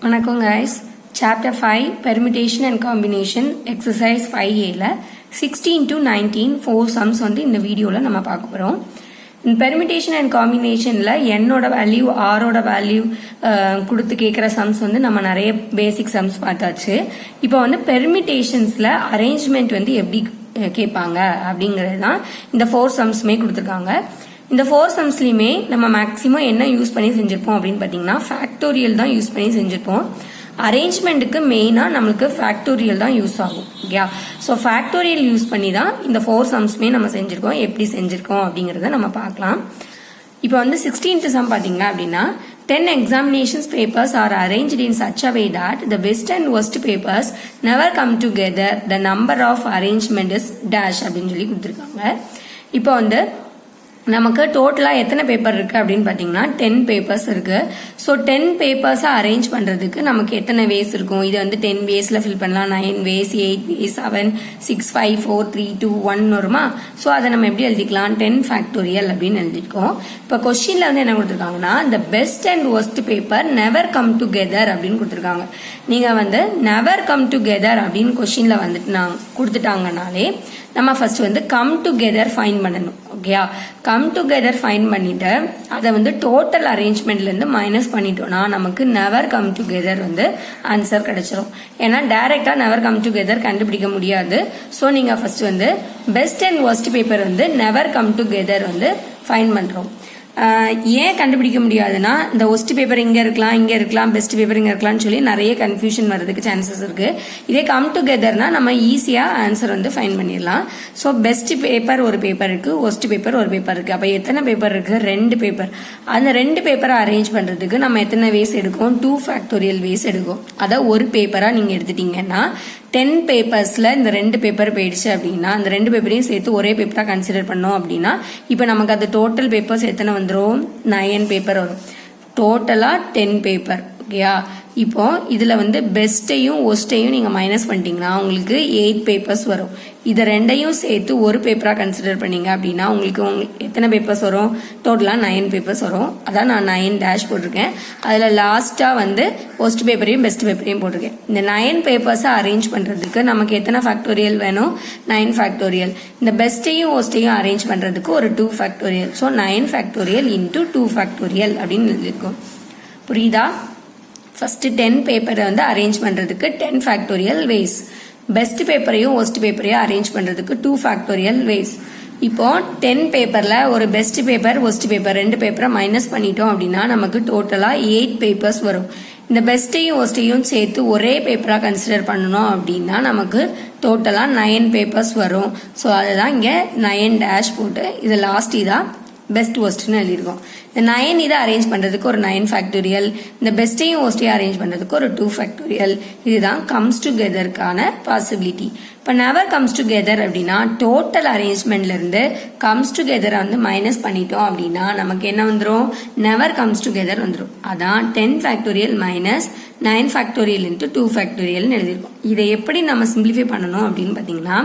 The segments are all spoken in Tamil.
வணக்கம் guys. Chapter 5 Permutation and Combination Exercise 5A 16 to 19 4 sums வந்து இந்த வீடியோல நம்ம பார்க்க போறோம். In permutation and combinationல n-ஓட வேல்யூ r-ஓட வேல்யூ கொடுத்து கேட்குற சம்ஸ் வந்து நம்ம நிறைய பேசிக் சம்ஸ் பார்த்தாச்சு. இப்போ வந்து பெர்மிட்டேஷன்ஸ்ல அரேஞ்ச்மெண்ட் வந்து எப்படி கேட்பாங்க அப்படிங்கிறது தான் இந்த 4 சம்ஸ்மே கொடுத்துருக்காங்க. இந்த 4 சம்ஸ்லையுமே நம்ம மேக்ஸிமம் என்ன யூஸ் பண்ணி செஞ்சிருப்போம் அப்படின்னு பார்த்தீங்கன்னா ஃபேக்டோரியல் தான் யூஸ் பண்ணி செஞ்சிருப்போம். அரேஞ்ச்மெண்ட்டுக்கு மெயினாக நம்மளுக்கு ஃபேக்டோரியல் தான் யூஸ் ஆகும். ஓகே, ஸோ ஃபேக்டோரியல் யூஸ் பண்ணி தான் இந்த 4 சம்ஸ்மே நம்ம செஞ்சிருக்கோம். எப்படி செஞ்சிருக்கோம் அப்படிங்கிறத நம்ம பார்க்கலாம். இப்போ வந்து 16th சம் பார்த்தீங்க அப்படின்னா 10 examinations papers are arranged in such a way that the best and worst papers never come together. The number of arrangement is dash அப்படின்னு சொல்லி கொடுத்துருக்காங்க. இப்போ வந்து நமக்கு டோட்டலாக எத்தனை பேப்பர் இருக்குது அப்படின்னு பார்த்தீங்கன்னா 10 பேப்பர்ஸ் இருக்குது. ஸோ 10 பேப்பர்ஸை அரேஞ்ச் பண்ணுறதுக்கு நமக்கு எத்தனை வேஸ் இருக்கும்? இது வந்து 10 வேஸில் ஃபில் பண்ணலாம். 9 வேஸ், 8 வேஸ், 7, 6, 5, 4, 3, 2, 1 வருமா? ஸோ அதை நம்ம எப்படி எழுதிக்கலாம்? 10 ஃபேக்டோரியல் அப்படின்னு எழுதிருக்கோம். இப்போ கொஸ்டின்ல வந்து என்ன கொடுத்துருக்காங்கன்னா the best and worst paper never come together அப்படின்னு கொடுத்துருக்காங்க. நீங்கள் வந்து never come together அப்படின்னு கொஸ்டின்ல வந்துட்டு கொடுத்துட்டாங்கனாலே நம்ம ஃபர்ஸ்ட் வந்து கம் டுகெதர் ஃபைன் பண்ணணும். ஓகேயா, கம் டுகெதர் ஃபைன் பண்ணிட்டு அதை வந்து டோட்டல் அரேஞ்ச்மெண்ட்லேருந்து மைனஸ் பண்ணிட்டோம்னா நமக்கு நெவர் கம் டுகெதர் வந்து ஆன்சர் கிடைச்சிரும். ஏன்னா டைரக்டாக நெவர் கம் டுகெதர் கண்டுபிடிக்க முடியாது. ஸோ நீங்கள் ஃபர்ஸ்ட் வந்து பெஸ்ட் அண்ட் ஒர்ஸ்ட் பேப்பர் வந்து நெவர் கம் டுகெதர் வந்து ஃபைன் பண்ணுறோம். ஏன் கண்டுபிடிக்க முடியாதுன்னா இந்த ஒஸ்ட் பேப்பர் இங்கே இருக்கலாம், இங்கே இருக்கலாம், பெஸ்ட் பேப்பர் இங்கே இருக்கலாம்னு சொல்லி நிறைய கன்ஃபியூஷன் வர்றதுக்கு சான்சஸ் இருக்கு. இதே கம் டுகெதர்னா நம்ம ஈஸியாக ஆன்சர் வந்து ஃபைன் பண்ணிடலாம். ஸோ பெஸ்ட் பேப்பர் ஒரு பேப்பர் இருக்கு, ஒஸ்ட் பேப்பர் ஒரு பேப்பர் இருக்கு. அப்போ எத்தனை பேப்பர் இருக்கு? 2 பேப்பர். அந்த 2 பேப்பரை அரேஞ்ச் பண்ணுறதுக்கு நம்ம எத்தனை வேஸ் எடுக்கும்? 2 ஃபேக்டோரியல் வேஸ் எடுக்கும். அதை ஒரு பேப்பராக நீங்கள் எடுத்துட்டீங்கன்னா 10 பேப்பர்ஸ்ல இந்த 2 பேப்பர் போயிடுச்சு அப்படின்னா அந்த 2 பேப்பரையும் சேர்த்து ஒரே பேப்பரா கன்சிடர் பண்ணோம் அப்படின்னா இப்போ நமக்கு அது டோட்டல் பேப்பர்ஸ் எத்தனை வந்துடும்? 9 பேப்பர் வரும். டோட்டலா 10 பேப்பர். ஓகேயா, இப்போ இதுல வந்து பெஸ்டையும் ஒஸ்டையும் நீங்க மைனஸ் பண்ணிட்டீங்கன்னா உங்களுக்கு 8 பேப்பர்ஸ் வரும். இதை 2ஐயும் சேர்த்து ஒரு பேப்பரா கன்சிடர் பண்ணீங்க அப்படின்னா உங்களுக்கு எத்தனை பேப்பர்ஸ் வரும்? டோட்டலா 9 பேப்பர்ஸ் வரும். அதான் நான் 9 டேஷ் போட்டிருக்கேன். அதுல லாஸ்டா வந்து ஒஸ்ட் பேப்பரையும் பெஸ்ட் பேப்பரையும் போட்டிருக்கேன். இந்த 9 பேப்பர்ஸை அரேஞ்ச் பண்றதுக்கு நமக்கு எத்தனை ஃபேக்டோரியல் வேணும்? 9 ஃபேக்டோரியல். இந்த பெஸ்டையும் ஒஸ்டையும் அரேஞ்ச் பண்றதுக்கு ஒரு 2 factorial. So 9 factorial into 2 factorial அப்படின்னு எழுதியிருக்கோம். புரியுதா? ஃபர்ஸ்ட் 10 பேப்பரை வந்து அரேஞ்ச் பண்றதுக்கு 10 ஃபேக்டோரியல் வேஸ், பெஸ்ட் பேப்பரையும் ஒஸ்ட் பேப்பரையும் அரேஞ்ச் பண்றதுக்கு 2 ஃபேக்டோரியல் வேஸ். இப்போ 10 பேப்பர்ல ஒரு பெஸ்ட் பேப்பர் ஒஸ்ட் பேப்பர் 2 பேப்பரை மைனஸ் பண்ணிட்டோம் அப்படின்னா நமக்கு டோட்டலா 8 பேப்பர்ஸ் வரும். இந்த பெஸ்டையும் ஒஸ்டையும் சேர்த்து ஒரே பேப்பரா கன்சிடர் பண்ணணும் அப்படின்னா நமக்கு டோட்டலா 9 பேப்பர்ஸ் வரும். ஸோ அதுதான் இங்க 9 டேஷ் போட்டு இது லாஸ்ட் இதா பெஸ்ட் ஒஸ்ட்னு எழுதியிருக்கோம். இந்த 9 இதை அரேஞ்ச் பண்றதுக்கு ஒரு 9 ஃபேக்டோரியல், இந்த பெஸ்டையும் ஒஸ்டையும் அரேஞ்ச் பண்றதுக்கு ஒரு 2 ஃபேக்டோரியல். இதுதான் கம்ஸ் டுகெதருக்கான பாசிபிலிட்டி. இப்போ நெவர் கம்ஸ் டுகெதர் அப்படின்னா டோட்டல் அரேஞ்ச்மெண்ட்ல இருந்து கம்ஸ் டுகெதரை வந்து மைனஸ் பண்ணிட்டோம் அப்படின்னா நமக்கு என்ன வந்துடும்? நெவர் கம்ஸ் டுகெதர் வந்துடும். அதான் 10 ஃபேக்டோரியல் மைனஸ் 9 ஃபேக்டோரியல் இன்ட்டு 2 ஃபேக்டோரியல்னு எழுதியிருக்கோம். இதை எப்படி நம்ம சிம்பிளிஃபை பண்ணணும் அப்படின்னு பார்த்தீங்கன்னா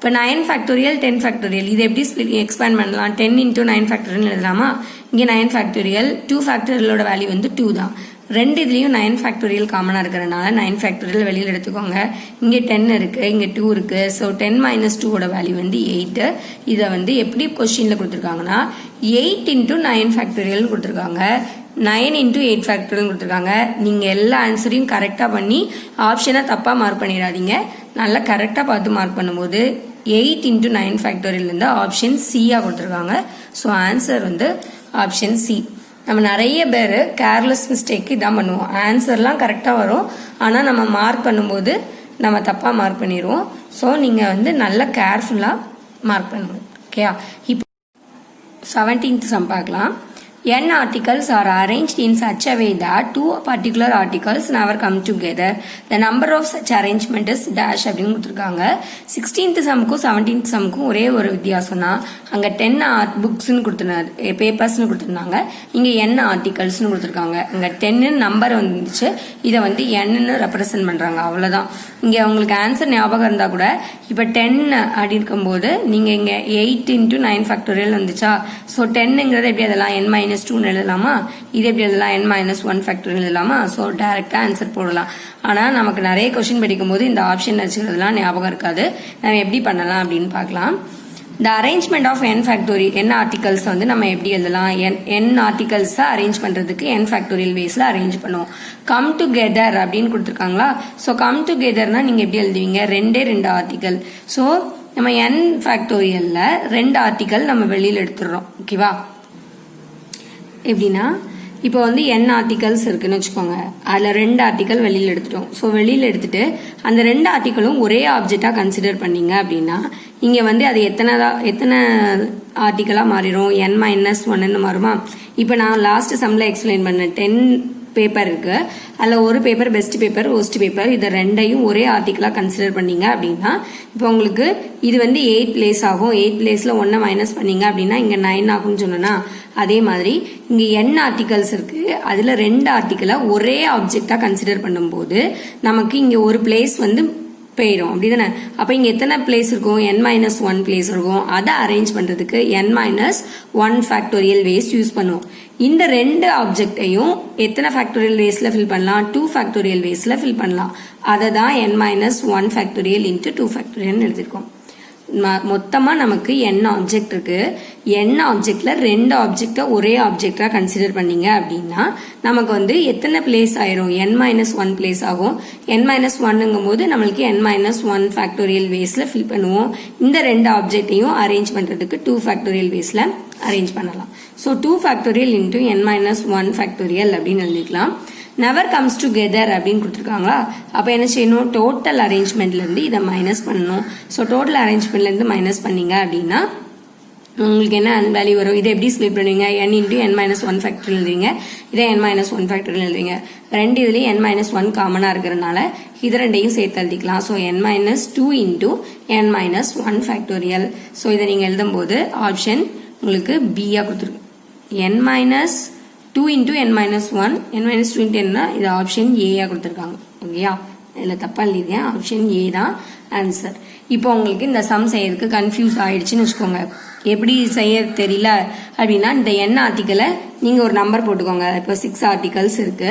இப்போ 9 ஃபேக்டோரியல் 10 ஃபேக்டோரியல் இதை எப்படி எக்ஸ்பேண்ட் பண்ணலாம்? 10 இன்டூ 9 ஃபேக்டோரியல் எழுதலாமா? இங்கே 9 ஃபேக்டோரியல் 2 ஃபேக்டோரியலோட வேல்யூ வந்து 2 தான். ரெண்டு இதுலேயும் 9 ஃபேக்டோரியல் காமனாக இருக்கிறனால 9 ஃபேக்டோரியல் வெளியில் எடுத்துக்கோங்க. இங்கே 10 இருக்கு, இங்கே 2 இருக்கு. ஸோ 10 மைனஸ் 2ஓட வேல்யூ வந்து 8. இதை வந்து எப்படி கொஸ்டின்ல கொடுத்துருக்காங்கன்னா 8 இன்டூ 9 ஃபேக்டோரியல் கொடுத்துருக்காங்க, 9 இன்டூ 8 ஃபேக்டோரியல் கொடுத்துருக்காங்க. நீங்கள் எல்லா ஆன்சரையும் கரெக்டாக பண்ணி ஆப்ஷனை தப்பாக மார்க் பண்ணிடாதீங்க. நல்லா கரெக்டாக பார்த்து மார்க் பண்ணும்போது 8 இன்டூ 9 ஃபேக்டோரியல் இருந்து ஆப்ஷன் சியா கொடுத்துருக்காங்க. ஸோ ஆன்சர் வந்து ஆப்ஷன் சி. நம்ம நிறைய பேர் கேர்லெஸ் மிஸ்டேக் இதான் பண்ணுவோம். ஆன்சர்லாம் கரெக்டாக வரும், ஆனால் நம்ம மார்க் பண்ணும்போது நம்ம தப்பாக மார்க் பண்ணிடுவோம். ஸோ நீங்கள் வந்து நல்லா கேர்ஃபுல்லாக மார்க் பண்ணுங்க. ஓகேயா, இப்போ 17th சம் பார்க்கலாம். N articles are arranged in such a way that 2 particular articles never come together. The number of such arrangement is dash அப்படின்னு கொடுத்துருக்காங்க. 16th சம்க்கும் 17th சம்க்கும் ஒரே ஒரு வித்தியாசம் தான். அங்கே 10 புக்ஸ்ன்னு கொடுத்துருந்தாங்க, பேப்பர்ஸ்னு கொடுத்துருந்தாங்க. இங்கே N ஆர்டிகல்ஸ்னு கொடுத்துருக்காங்க. இங்கே 10 நம்பர் வந்துச்சு, இதை வந்து Nன்னு ரெப்ரசன்ட் பண்ணுறாங்க. அவ்வளோதான். இங்கே உங்களுக்கு ஆன்சர் ஞாபகம் இருந்தால் கூட இப்போ 10 அப்படி இருக்கும்போது நீங்கள் இங்கே 8 இன்டூ 9 ஃபேக்டோரியல் வந்துச்சா? ஸோ 10ங்கிறது எப்படி அதெல்லாம் N - -2 எழுதலாமா? இது எப்படி எழுதலாம்? n-1 ஃபேக்டோரியல் எழுதலாமா? ஸோ டைரக்டா ஆன்சர் போடலாம். ஆனா நமக்கு நிறைய கொஸ்டின் படிக்கும் போது இந்த ஆப்ஷன் வச்சுக்கிறதுலாம் ஞாபகம் இருக்காது. நம்ம எப்படி பண்ணலாம் அப்படின்னு பார்க்கலாம். The arrangement of n factorial n articles வந்து நம்ம எப்படி எழுதலாம்? n articles அரேஞ்ச் பண்றதுக்கு n factorial waysல அரேஞ்ச் பண்ணுவோம். come together அப்படின்னு கொடுத்துருக்காங்களா? ஸோ come togetherனா நீங்க எப்படி எழுதுவீங்க? ரெண்டு ஆர்டிகல். ஸோ நம்ம n factorialல 2 ஆர்டிகல் நம்ம வெளியில எடுத்துடுறோம். ஓகேவா? எப்படின்னா இப்போ வந்து n ஆர்டிகல்ஸ் இருக்குன்னு வச்சுக்கோங்க. அதில் 2 ஆர்டிகல் வெளியில் எடுத்துட்டோம். ஸோ வெளியில் எடுத்துட்டு அந்த 2 ஆர்டிகளும் ஒரே ஆப்ஜெக்டாக கன்சிடர் பண்ணீங்க அப்படின்னா இங்கே வந்து அது எத்தனை ஆர்டிகலாக மாறிடும்? n-1ன்னு மாறுமா? இப்போ நான் லாஸ்ட் சம்மில் எக்ஸ்பிளைன் பண்ணேன். 10 பேப்பர் இருக்கு. அதில் ஒரு paper best paper, worst paper, இதை ரெண்டையும் ஒரே ஆர்டிகலாக கன்சிடர் பண்ணீங்க அப்படின்னா இப்போ உங்களுக்கு இது வந்து 8 பிளேஸ் ஆகும். 8 பிளேஸில் 1 மைனஸ் பண்ணீங்க அப்படின்னா இங்கே 9 ஆகும்னு சொன்னோன்னா அதே மாதிரி இங்கே n ஆர்டிகல்ஸ் இருக்கு. அதில் 2 ஆர்டிகலை ஒரே ஆப்ஜெக்டாக கன்சிடர் பண்ணும்போது நமக்கு இங்கே ஒரு பிளேஸ் வந்து போயிடும். அப்படிதானே? அப்போ இங்கே எத்தனை பிளேஸ் இருக்கும்? n-1 பிளேஸ் இருக்கும். அதை அரேஞ்ச் பண்ணுறதுக்கு n-1 ஃபேக்டோரியல் வேஸ் யூஸ் பண்ணுவோம். இந்த 2 ஆப்ஜெக்டையும் எத்தனை ஃபேக்டோரியல் வேஸ்ல ஃபில் பண்ணலாம்? 2 ஃபேக்டோரியல் வேஸ்ல ஃபில் பண்ணலாம். அதை தான் n-1 ஃபேக்டோரியல் இன்ட்டு 2 ஃபேக்டோரியல் எழுதிருக்கோம். மொத்தமா நமக்கு n ஆப்ஜெக்ட் இருக்கு. n ஆப்ஜெக்ட்ல 2 ஆப்ஜெக்டை ஒரே ஆப்ஜெக்டா கன்சிடர் பண்ணீங்க அப்படின்னா நமக்கு வந்து எத்தனை பிளேஸ் ஆயிரும்? n-1 பிளேஸ் ஆகும். n-1ங்கும் போது நம்மளுக்கு n-1 ஃபேக்டோரியல் வேஸ்ல ஃபில் பண்ணுவோம். இந்த 2 ஆப்ஜெக்டையும் அரேஞ்ச் பண்றதுக்கு 2 ஃபேக்டோரியல் வேஸ்ல அரேஞ்ச் பண்ணலாம். So 2 factorial into n-1 factorial அப்படின்னு எழுதிக்கலாம். நெவர் கம்ஸ் டுகெதர் அப்படின்னு கொடுத்துருக்காங்களா? அப்போ என்ன செய்யணும்? டோட்டல் அரேஞ்ச்மெண்ட்லேருந்து இதை மைனஸ் பண்ணணும். ஸோ டோட்டல் அரேஞ்ச்மெண்ட்லேருந்து மைனஸ் பண்ணீங்க அப்படின்னா உங்களுக்கு என்ன வேல்யூ வரும்? இதை எப்படி ஸ்ப்ளிட் பண்ணுவீங்க? n இன்டூ n-1 ஃபேக்டரியல் எழுதுவீங்க. இதை n-1 ஃபேக்டரியல் எழுதுவீங்க. ரெண்டு இதுலேயும் n-1 காமனாக இருக்கிறதுனால இது ரெண்டையும் சேர்த்து எழுதிக்கலாம். So n-2 into n-1 factorial. So இதை நீங்கள் எழுதும்போது ஆப்ஷன் உங்களுக்கு பியாக கொடுத்துருக்கு. n-2 into n-1 n-2 into என்ன? இது ஆப்ஷன் ஏயா கொடுத்துருக்காங்க. ஓகேயா? இதில் தப்பா எழுதிருக்கேன். ஆப்ஷன் ஏ தான் ஆன்சர். இப்போ உங்களுக்கு இந்த சம் செய்யறதுக்கு கன்ஃபியூஸ் ஆயிடுச்சுன்னு வச்சுக்கோங்க. எப்படி செய்ய தெரியல அப்படின்னா இந்த n ஆர்டிக்கலை நீங்கள் ஒரு நம்பர் போட்டுக்கோங்க. இப்போ 6 ஆர்டிகல்ஸ் இருக்கு.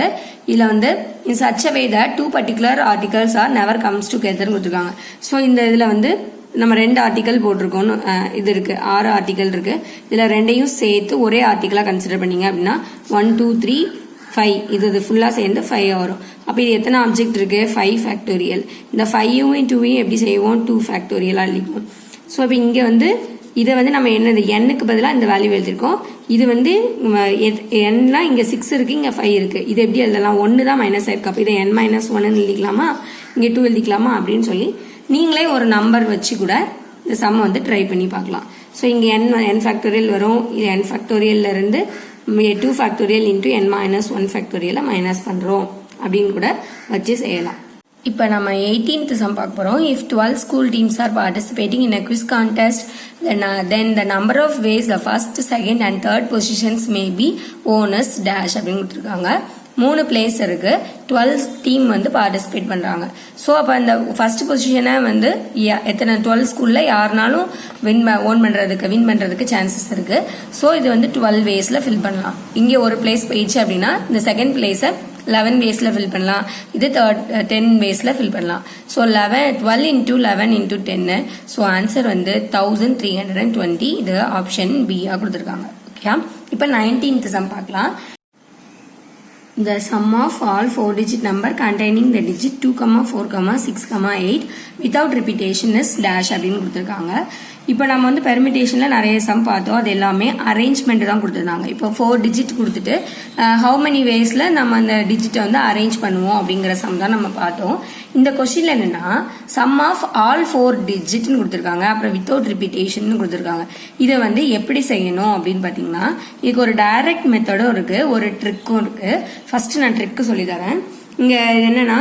இதில் வந்து in such a way that 2 particular articles are never comes டுகெதர்னு கொடுத்துருக்காங்க. ஸோ இந்த இதில் வந்து நம்ம 2 ஆர்டிகல் போட்டிருக்கோம்னு இது இருக்கு. 6 ஆர்டிகல் இருக்கு. இதில் ரெண்டையும் சேர்த்து ஒரே ஆர்டிகலாக கன்சிடர் பண்ணீங்க அப்படின்னா 1 2 3 5 இது ஃபுல்லாக சேர்ந்து 5 வரும். அப்போ இது எத்தனை ஆப்ஜெக்ட் இருக்கு? 5 ஃபேக்டோரியல். இந்த 5யும் 2யும் எப்படி செய்வோம்? 2 ஃபேக்டோரியலாக எழுதிக்குவோம். ஸோ இப்போ இங்கே வந்து இதை வந்து நம்ம என்னது n-க்கு பதிலாக இந்த வேல்யூ எழுதிருக்கோம். இது வந்து n-லாம் இங்கே 6 இருக்கு, இங்கே 5 இருக்கு. இது எப்படி எழுதலாம்? 1 தான் மைனஸ் ஆயிருக்கு. அப்போ இதை n-1 எழுதிக்கலாமா? இங்கே 2 எழுதிக்கலாமா அப்படின்னு சொல்லி நீங்களே ஒரு நம்பர் வச்சு கூட இந்த சம் வந்து ட்ரை பண்ணி பார்க்கலாம். ஸோ இங்கே n ஃபேக்டோரியல் வரும். இது n ஃபேக்டோரியல்ல இருந்து 2 ஃபேக்டோரியல் இன்டூ n-1 ஃபேக்டோரியலை மைனஸ் பண்ணுறோம் அப்படின்னு கூட வச்சு செய்யலாம். இப்போ நம்ம 18th சம் பார்க்க போகிறோம். If 12 school teams are participating in a quiz contest then the number of ways the first, second and third positions may be owners dash அப்படின்னு கொடுத்துருக்காங்க. 3 பிளேஸ் இருக்கு. 12 டீம் வந்து பார்ட்டிசிபேட் பண்றாங்க. ஸோ அப்போ அந்த ஃபர்ஸ்ட் பொசிஷனை வந்து எத்தனை 12 ஸ்கூல்ல யாருனாலும் வின் பண்றதுக்கு சான்சஸ் இருக்கு. ஸோ இது வந்து 12 வேஸ்ல ஃபில் பண்ணலாம். இங்கே ஒரு பிளேஸ் போயிடுச்சு அப்படின்னா இந்த செகண்ட் பிளேஸை 11 வேஸ்ல ஃபில் பண்ணலாம். இது 10 வேஸ்ல ஃபில் பண்ணலாம். So 12 into 11 into 10. So answer வந்து 1320. இது ஆப்ஷன் பியா கொடுத்துருக்காங்க. ஓகே, இப்போ 19th சம் பார்க்கலாம். The sum of all 4-digit number containing the digit 2, 4, 6, 8 without repetition is dash அப்படின்னு கொடுத்துருக்காங்க. இப்போ நம்ம வந்து பெர்மிட்டேஷன்ல நிறைய சம் பார்த்தோம். அது எல்லாமே அரேஞ்ச்மெண்ட் தான் கொடுத்துருந்தாங்க. இப்போ 4 டிஜிட் கொடுத்துட்டு ஹவு மெனி வேஸ்ல நம்ம அந்த டிஜிட்டை வந்து அரேஞ்ச் பண்ணுவோம் அப்படிங்கிற சம் தான் நம்ம பார்த்தோம். இந்த கொஸ்டின்ல என்னன்னா சம் ஆஃப் ஆல் 4 டிஜிட்னு கொடுத்துருக்காங்க. அப்புறம் வித்தவுட் ரிப்பீட்டேஷன் கொடுத்துருக்காங்க. இதை வந்து எப்படி செய்யணும் அப்படின்னு பாத்தீங்கன்னா இதுக்கு ஒரு டைரக்ட் மெத்தடும் இருக்கு, ஒரு ட்ரிக்கும் இருக்கு. ஃபர்ஸ்ட் நான் ட்ரிக்கு சொல்லி தரேன். இங்க என்னன்னா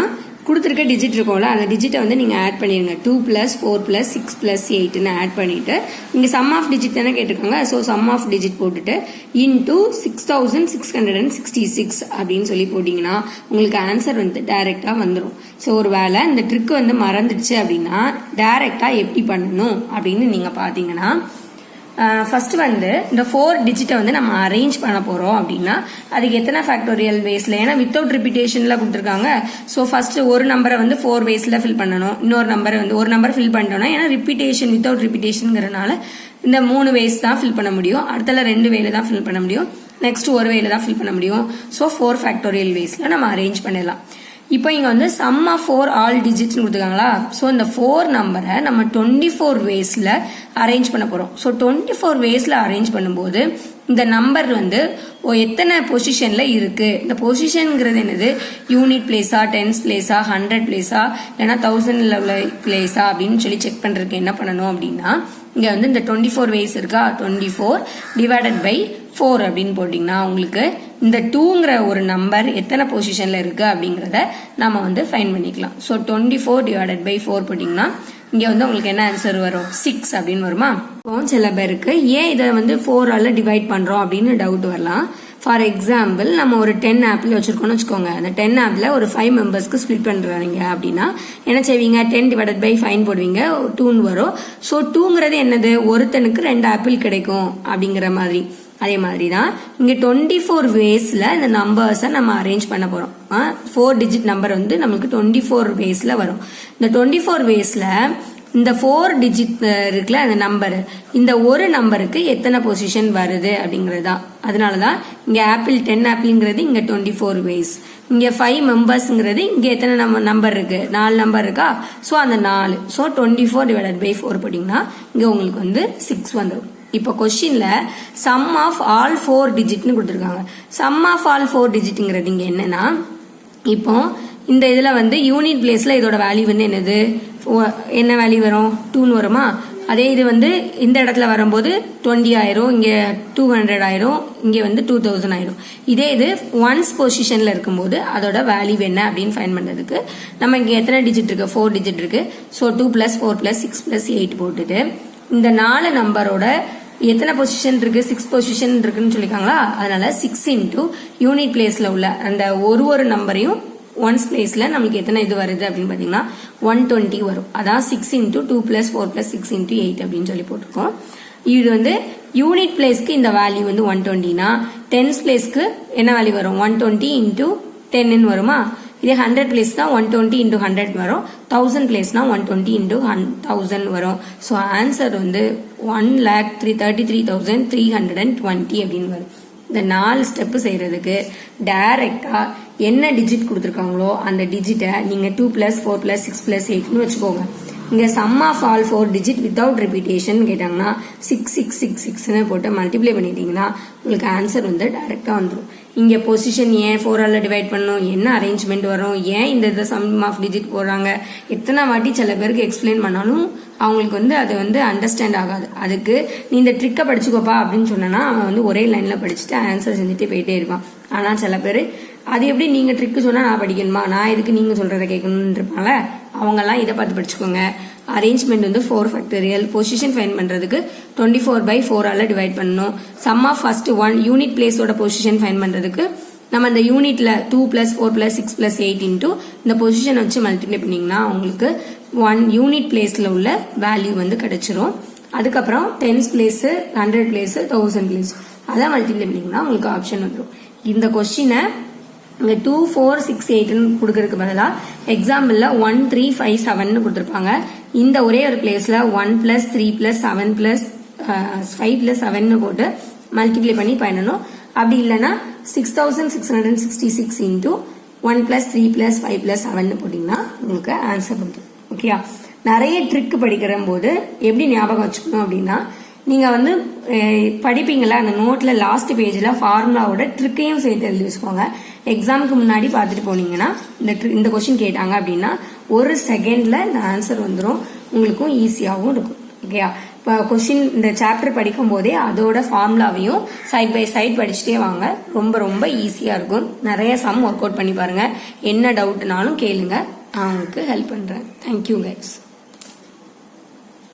கொடுத்துருக்க டிஜிட் இருக்கும்ல, அந்த டிஜிட்டை வந்து நீங்கள் ஆட் பண்ணிடுங்க. 2 + 4 + 6 + 8ன்னு ஆட் பண்ணிட்டு இங்கே சம் ஆஃப் டிஜிட் தானே கேட்டிருக்காங்க. ஸோ சம் ஆஃப் டிஜிட் போட்டுட்டு இன்டூ 6666 அப்படின்னு சொல்லி போட்டிங்கன்னா உங்களுக்கு ஆன்சர் வந்து டைரெக்டாக வந்துடும். ஸோ ஒரு வேளை இந்த ட்ரிக் வந்து மறந்துடுச்சு அப்படின்னா டைரெக்டாக எப்படி பண்ணணும் அப்படின்னு நீங்கள் பார்த்தீங்கன்னா ஃபர்ஸ்ட் வந்து இந்த 4 டிஜிட்டை வந்து நம்ம அரேஞ்ச் பண்ண போறோம் அப்படின்னா அதுக்கு எத்தனை ஃபேக்டோரியல் வேஸ்ல, ஏன்னா வித்தவுட் ரிப்பீட்டேஷன்ல கொடுத்துருக்காங்க. ஸோ ஃபர்ஸ்ட் ஒரு நம்பரை வந்து 4 வேஸ்ல ஃபில் பண்ணணும், இன்னொரு நம்பரை வந்து ஒரு நம்பர் ஃபில் பண்ணிட்டோம்னா, ஏன்னா ரிப்பீட்டேஷன் வித்தவுட் ரிப்பீட்டேஷன்ங்கிறனால இந்த 3 வேஸ் தான் ஃபில் பண்ண முடியும், அடுத்தல 2 வேல தான் ஃபில் பண்ண முடியும், நெக்ஸ்ட் ஒரு வேல தான் ஃபில் பண்ண முடியும். ஸோ 4 ஃபேக்டோரியல் வேஸ்ல நம்ம அரேஞ்ச் பண்ணிடலாம். இப்போ இங்க வந்து சம் ஆஃப் 4 ஆல் டிஜிட்ஸ் கொடுத்துருக்காங்களா. ஸோ இந்த 4 நம்பரை நம்ம 24 வேஸ்ல அரேஞ்ச் பண்ண போறோம். ஸோ 24 வேஸ்ல அரேஞ்ச் பண்ணும்போது இந்த நம்பர் வந்து எத்தனை பொசிஷன்ல இருக்கு, இந்த பொசிஷன்ங்கிறது என்னது, யூனிட் பிளேஸா, டென்ஸ் பிளேஸா, 100 பிளேஸா, இல்லைன்னா 1000 லெவல் பிளேஸா அப்படின்னு சொல்லி செக் பண்றதுக்கு என்ன பண்ணணும் அப்படின்னா, இங்க வந்து இந்த 24 வேஸ் இருக்கா, 24 டிவைடட் பை 4 அப்படின்னு போட்டீங்கன்னா உங்களுக்கு இந்த 2ங்கிற ஒரு நம்பர் எத்தனை பொசிஷன்ல இருக்கு அப்படிங்கறத நாம வந்து ஃபைண்ட் பண்ணிக்கலாம். ஸோ 24 டிவைடட் பை 4 போட்டீங்கன்னா இங்க வந்து உங்களுக்கு என்ன ஆன்சர் வரும், 6 அப்படின்னு வருமா. இப்போ சில பேருக்கு ஏன் இதை வந்து 4ஆல டிவைட் பண்றோம் அப்படின்னு டவுட் வரலாம். ஃபார் எக்ஸாம்பிள் நம்ம ஒரு 10 ஆப்பிள் வச்சிருக்கோம்னு வச்சுக்கோங்க, அந்த 10 ஆப்பிள் ஒரு 5 மெம்பர்ஸ்க்கு ஸ்பிளிட் பண்றாங்க அப்படின்னா என்ன செய்வீங்க, 10 டிவைடட் பை 5 போடுவீங்க, 2 வரும். ஸோ 2ங்கிறது என்னது, ஒருத்தனுக்கு 2 ஆப்பிள் கிடைக்கும் அப்படிங்கிற மாதிரி. அதே மாதிரி தான் இங்க 24 வேஸ்ல இந்த நம்பர்ஸை நம்ம அரேஞ்ச் பண்ண போறோம். 4 டிஜிட் நம்பர் வந்து நமக்கு 24 வேஸ்ல வரும். இந்த 24 வேஸ்ல இந்த 4 டிஜிட் இருக்குல்ல அந்த நம்பர், இந்த ஒரு நம்பருக்கு எத்தனை பொசிஷன் வருது அப்படிங்கிறது தான். அதனாலதான் இங்க ஆப்பிள் 10 ஆப்பிள்ங்கிறது இங்க 24 வேஸ், இங்க 5 மெம்பர்ஸ்ங்கிறது இங்க எத்தனை நம்பர் இருக்கு, 4 நம்பர் இருக்கா. ஸோ அந்த 4, ஸோ 24 டிவைடட் பை 4 போட்டீங்கன்னா இங்க உங்களுக்கு வந்து 6 வந்துடும். இப்போ கொஸ்டின்ல சம் ஆஃப் ஆல் 4 டிஜிட்னு கொடுத்துருக்காங்க. சம் ஆஃப் ஆல் 4 டிஜிட்ங்கிறது இங்க என்னன்னா, இப்போ இந்த இதுல வந்து யூனிட் பிளேஸ்ல இதோட வேல்யூ வந்து என்னது, என்ன வேல்யூ வரும், 2ன்னு வருமா. அதே இது வந்து இந்த இடத்துல வரும்போது 20 ஆயிரும், இங்க 200 ஆயிரும், இங்க வந்து 2000 ஆயிரும். இதே இது ஒன்ஸ் பொசிஷன்ல இருக்கும்போது அதோட வேல்யூ என்ன அப்படின்னு ஃபைண்ட் பண்றதுக்கு நம்ம இங்க எத்தனை டிஜிட் இருக்கு, 4 டிஜிட் இருக்கு. ஸோ 2 + 4 + 6 + 8 போட்டுட்டு இந்த 4 நம்பரோட எத்தனை பொசிஷன் இருக்கு, 6 பொசிஷன் இருக்குன்னு சொல்லிருக்காங்களா. அதனால 6 இன்டூ யூனிட் பிளேஸ்ல உள்ள அந்த ஒரு நம்பரையும் ஒன்ஸ் பிளேஸ்ல நமக்கு எத்தனை இது வருது அப்படின்னு பாத்தீங்கன்னா 120 வரும். அதான் 6 இன்டூ 2 + 4 + 6 இன்டூ 8 அப்படின்னு சொல்லி போட்டிருக்கோம். இது வந்து யூனிட் பிளேஸ்க்கு இந்த வேல்யூ வந்து 120னா டென்ஸ் பிளேஸ்க்கு என்ன வேல்யூ வரும், 120 இன்டூ 10 வருமா. இதே 100 பிளேஸ்னா 120 இன்டூ 100 வரும், 1000 பிளேஸ்னா 120 இன்டூ 1000 வரும். ஸோ ஆன்சர் வந்து 1,33,320 அப்படின்னு வரும். இந்த 4 ஸ்டெப் செய்யறதுக்கு டைரக்டா என்ன டிஜிட் கொடுத்துருக்காங்களோ அந்த டிஜிட்டை நீங்க 2 + 4 + 6 + 8ன்னு வச்சுக்கோங்க. இங்க sum of all 4 digit without repetition கேட்டாங்கன்னா 6666ன்னு போட்டு மல்டிப்ளை பண்ணிட்டீங்கன்னா உங்களுக்கு ஆன்சர் வந்து டைரக்டா வந்துடும். இங்க பொசிஷன் ஏன் 4ஆல டிவைட் பண்ணணும், என்ன அரேஞ்ச்மெண்ட் வரும், ஏன் இந்த சம் ஆஃப் டிஜிட் போடுறாங்க, எத்தனை வாட்டி சில பேருக்கு எக்ஸ்பிளைன் பண்ணாலும் அவங்களுக்கு வந்து அது வந்து அண்டர்ஸ்டாண்ட் ஆகாது. அதுக்கு நீ இந்த ட்ரிக்கை படிச்சுக்கோப்பா அப்படின்னு சொன்னா அவன் வந்து ஒரே லைன்ல படிச்சுட்டு ஆன்சர் செஞ்சுட்டு போயிட்டே இருப்பான். ஆனா சில பேர் அது எப்படி நீங்க ட்ரிக்கு சொன்னா நான் படிக்கணுமா, நான் எதுக்கு நீங்க சொல்றதை கேட்கணும்னு இருப்பாங்கள, அவங்க எல்லாம் இதை பார்த்து படிச்சுக்கோங்க. அரேஞ்ச்மெண்ட் வந்து 4 ஃபேக்டோரியல், பொசிஷன் ஃபைண்ட் பண்றதுக்கு 24/4ஆல டிவைட் பண்ணணும். சம் ஆஃப் ஃபர்ஸ்ட் 1 யூனிட் பிளேஸோட பொசிஷன் ஃபைண்ட் பண்றதுக்கு நம்ம இந்த யூனிட்ல 2 + 4 + 6 + 8 இன்டூ இந்த பொசிஷன் வச்சு மல்டிப்ளை பண்ணீங்கன்னா உங்களுக்கு 1 யூனிட் பிளேஸ்ல உள்ள வேல்யூ வந்து கிடைச்சிரும். அதுக்கப்புறம் 10 பிளேஸ், 100 பிளேஸ், 1000 பிளேஸ் அதை மல்டிப்ளை பண்ணீங்கன்னா உங்களுக்கு ஆப்ஷன் வந்துடும். இந்த கொஸ்டினை இங்க 2, 4, 6, 8 கொடுக்கறதுக்கு பதிலா எக்ஸாம்பிள்ல 1, 3, 5, 7 கொடுத்திருப்பாங்க. இந்த ஒரே ஒரு பிளேஸ்ல 1 + 3 + 7 + 5 + 7 போட்டு மல்டிப்ளை பண்ணி பண்ணணும். அப்படி இல்லைன்னா 6666 இன்டூ 1 + 3 + 5 + 7 போட்டீங்கன்னா உங்களுக்கு ஆன்சர் வந்துடும். ஓகேயா. நிறைய ட்ரிக் படிக்கிற போது எப்படி ஞாபகம் வச்சுக்கணும் அப்படின்னா, நீங்க வந்து படிப்பீங்களா அந்த நோட்ல லாஸ்ட் பேஜ்ல ஃபார்முலாவோட ட்ரிக்கையும் சேர்த்து எழுதி வச்சுக்கோங்க. எக்ஸாமுக்கு முன்னாடி பார்த்துட்டு போனீங்கன்னா இந்த கொஸ்டின் கேட்டாங்க அப்படின்னா 1 செகண்ட்ல இந்த ஆன்சர் வந்துடும், உங்களுக்கும் ஈஸியாகவும் இருக்கும். ஓகேயா. இப்போ கொஸ்டின் இந்த சாப்டர் படிக்கும் போதே அதோட ஃபார்முலாவையும் சைட் பை சைட் படிச்சுட்டே வாங்க, ரொம்ப ரொம்ப ஈஸியா இருக்கும். நிறைய சம் ஒர்க் அவுட் பண்ணி பாருங்க. என்ன டவுட்னாலும் கேளுங்க, நான் உங்களுக்கு ஹெல்ப் பண்றேன். Thank you guys.